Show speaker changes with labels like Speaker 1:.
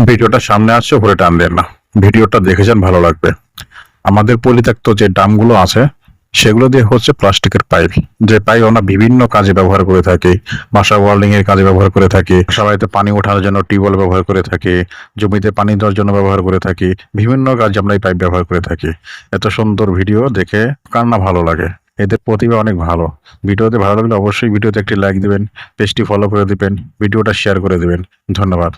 Speaker 1: ভিডিওটা সামনে আসছে উপরে টান দেন না। ভিডিওটা দেখে যান, ভালো লাগবে। আমাদের পরিত্যক্ত যে ড্রামগুলো আছে সেগুলো দিয়ে হচ্ছে প্লাস্টিকের পাইপ, যে পাইপ আমরা বিভিন্ন কাজে ব্যবহার করে থাকি। বাসা ওয়ার্ল্ডিং এর কাজে ব্যবহার করে থাকি, সবাইতে পানি ওঠানোর জন্য টিউবওয়েল ব্যবহার করে থাকি, জমিতে পানি দেওয়ার জন্য ব্যবহার করে থাকি, বিভিন্ন কাজে আমরা এই পাইপ ব্যবহার করে থাকি। এত সুন্দর ভিডিও দেখে কার না ভালো লাগে। এদের প্রতিভা অনেক ভালো। ভিডিওতে ভালো লাগলে অবশ্যই ভিডিওতে একটি লাইক দিবেন, পেজটি ফলো করে দিবেন, ভিডিওটা শেয়ার করে দিবেন। ধন্যবাদ।